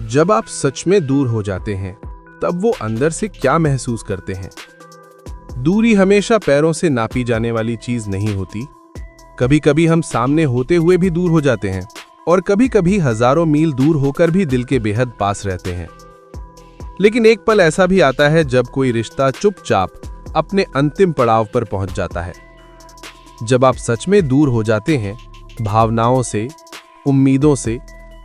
जब आप सच में दूर हो जाते हैं तब वो अंदर से क्या महसूस करते हैं। दूरी हमेशा पैरों से नापी जाने वाली चीज नहीं होती। कभी कभी हम सामने होते हुए भी दूर हो जाते हैं और कभी कभी हजारों मील दूर होकर भी दिल के बेहद पास रहते हैं। लेकिन एक पल ऐसा भी आता है जब कोई रिश्ता चुपचाप अपने अंतिम पड़ाव पर पहुंच जाता है। जब आप सच में दूर हो जाते हैं, भावनाओं से, उम्मीदों से,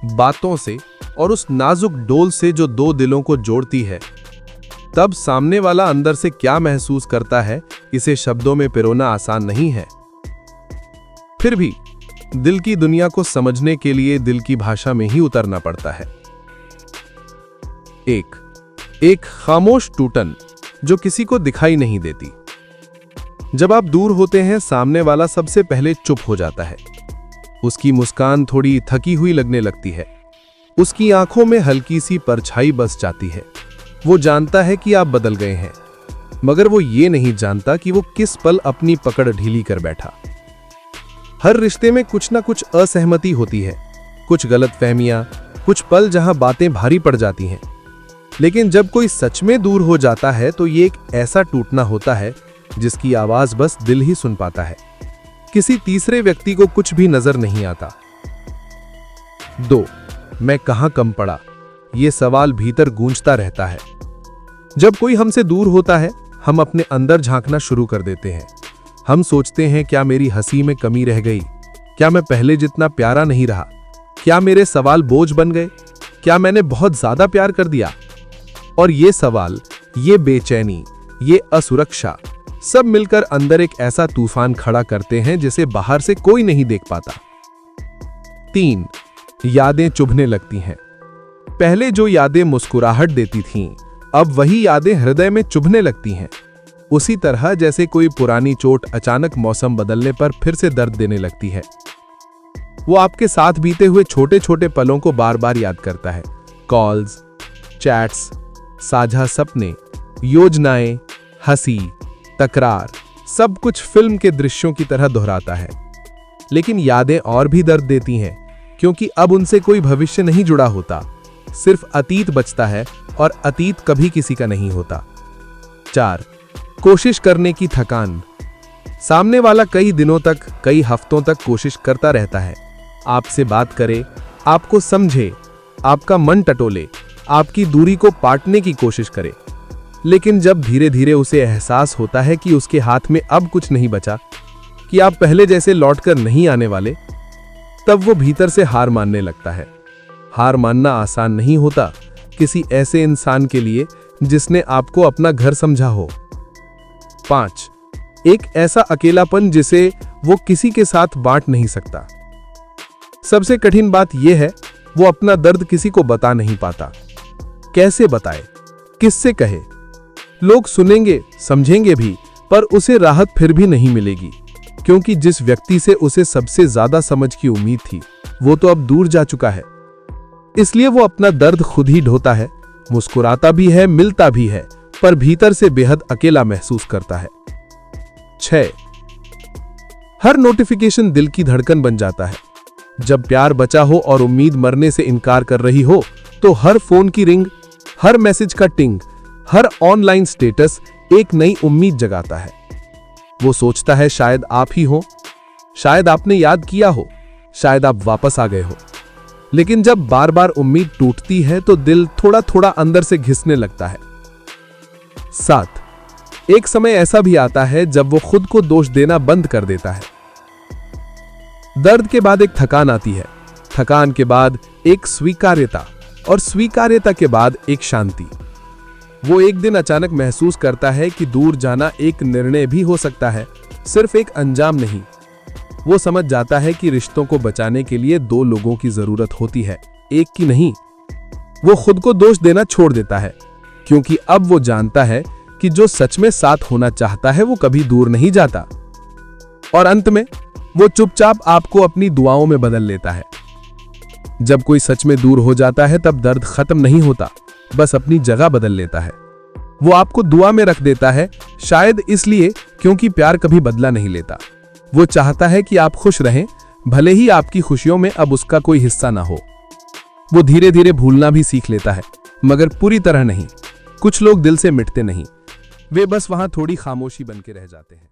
बातों से और उस नाजुक डोल से जो दो दिलों को जोड़ती है, तब सामने वाला अंदर से क्या महसूस करता है, इसे शब्दों में पिरोना आसान नहीं है। फिर भी दिल की दुनिया को समझने के लिए दिल की भाषा में ही उतरना पड़ता है। एक खामोश टूटन जो किसी को दिखाई नहीं देती। जब आप दूर होते हैं, सामने वाला सबसे पहले चुप हो जाता है। उसकी मुस्कान थोड़ी थकी हुई लगने लगती है। उसकी आंखों में हल्की सी परछाई बस जाती है। वो जानता है कि आप बदल गए हैं, मगर वो ये नहीं जानता कि वो किस पल अपनी पकड़ ढीली कर बैठा। हर रिश्ते में कुछ ना कुछ असहमति होती है, कुछ गलतफहमियां, कुछ पल जहां बातें भारी पड़ जाती हैं। लेकिन जब कोई सच में दूर हो जाता है तो ये एक ऐसा टूटना होता है जिसकी आवाज बस दिल ही सुन पाता है। किसी तीसरे व्यक्ति को कुछ भी नजर नहीं आता। 2. मैं कहां कम पड़ा, ये सवाल भीतर गूंजता रहता है। जब कोई हमसे दूर होता है, हम अपने अंदर झांकना शुरू कर देते हैं। हम सोचते हैं, क्या मेरी हंसी में कमी रह गई? क्या मैं पहले जितना प्यारा नहीं रहा? क्या मेरे सवाल बोझ बन गए? क्या मैंने बहुत ज्यादा प्यार कर दिया? और ये सवाल, ये बेचैनी, ये असुरक्षा सब मिलकर अंदर एक ऐसा तूफान खड़ा करते हैं जिसे बाहर से कोई नहीं देख पाता। 3. यादें चुभने लगती हैं। पहले जो यादें मुस्कुराहट देती थीं, अब वही यादें हृदय में चुभने लगती हैं। उसी तरह जैसे कोई पुरानी चोट अचानक मौसम बदलने पर फिर से दर्द देने लगती है। वो आपके साथ बीते हुए छोटे छोटे पलों को बार बार याद करता है। कॉल्स, चैट्स, साझा सपने, योजनाएं, हंसी, तकरार, सब कुछ फिल्म के दृश्यों की तरह दोहराता है। लेकिन यादें और भी दर्द देती हैं, क्योंकि अब उनसे कोई भविष्य नहीं जुड़ा होता, सिर्फ अतीत बचता है और अतीत कभी किसी का नहीं होता। 4. कोशिश करने की थकान। सामने वाला कई दिनों तक, कई हफ्तों तक कोशिश करता रहता है, आपसे बात करे, आपको समझे, आपका मन टटोले, आपकी दूरी को पाटने की कोशिश करे। लेकिन जब धीरे धीरे उसे एहसास होता है कि उसके हाथ में अब कुछ नहीं बचा, कि आप पहले जैसे लौटकर नहीं आने वाले, तब वो भीतर से हार मानने लगता है। हार मानना आसान नहीं होता किसी ऐसे इंसान के लिए जिसने आपको अपना घर समझा हो। 5. एक ऐसा अकेलापन जिसे वो किसी के साथ बांट नहीं सकता। सबसे कठिन बात यह है, वो अपना दर्द किसी को बता नहीं पाता। कैसे बताए, किससे कहे? लोग सुनेंगे, समझेंगे भी, पर उसे राहत फिर भी नहीं मिलेगी, क्योंकि जिस व्यक्ति से उसे सबसे ज्यादा समझ की उम्मीद थी, वो तो अब दूर जा चुका है। इसलिए वो अपना दर्द खुद ही ढोता है, मुस्कुराता भी है, मिलता भी है, पर भीतर से बेहद अकेला महसूस करता है। 6. हर नोटिफिकेशन दिल की धड़कन बन जाता है। जब प्यार बचा हो और उम्मीद मरने से इनकार कर रही हो, तो हर फोन की रिंग, हर मैसेज का टिंग, हर ऑनलाइन स्टेटस एक नई उम्मीद जगाता है। वो सोचता है शायद आप ही हो, शायद आपने याद किया हो, शायद आप वापस आ गए हो। लेकिन जब बार बार उम्मीद टूटती है तो दिल थोड़ा थोड़ा अंदर से घिसने लगता है। 7. एक समय ऐसा भी आता है जब वो खुद को दोष देना बंद कर देता है। दर्द के बाद एक थकान आती है, थकान के बाद एक स्वीकार्यता, और स्वीकार्यता के बाद एक शांति। वो एक दिन अचानक महसूस करता है कि दूर जाना एक निर्णय भी हो सकता है, सिर्फ एक अंजाम नहीं। वो समझ जाता है कि रिश्तों को बचाने के लिए 2 लोगों की जरूरत होती है, एक की नहीं। वो खुद को दोष देना छोड़ देता है, क्योंकि अब वो जानता है कि जो सच में साथ होना चाहता है वो कभी दूर नहीं जाता। और अंत में वो चुपचाप आपको अपनी दुआओं में बदल लेता है। जब कोई सच में दूर हो जाता है तब दर्द खत्म नहीं होता, बस अपनी जगह बदल लेता है। वो आपको दुआ में रख देता है, शायद इसलिए क्योंकि प्यार कभी बदला नहीं लेता। वो चाहता है कि आप खुश रहें, भले ही आपकी खुशियों में अब उसका कोई हिस्सा ना हो। वो धीरे धीरे भूलना भी सीख लेता है, मगर पूरी तरह नहीं। कुछ लोग दिल से मिटते नहीं, वे बस वहां थोड़ी खामोशी बन के रह जाते हैं।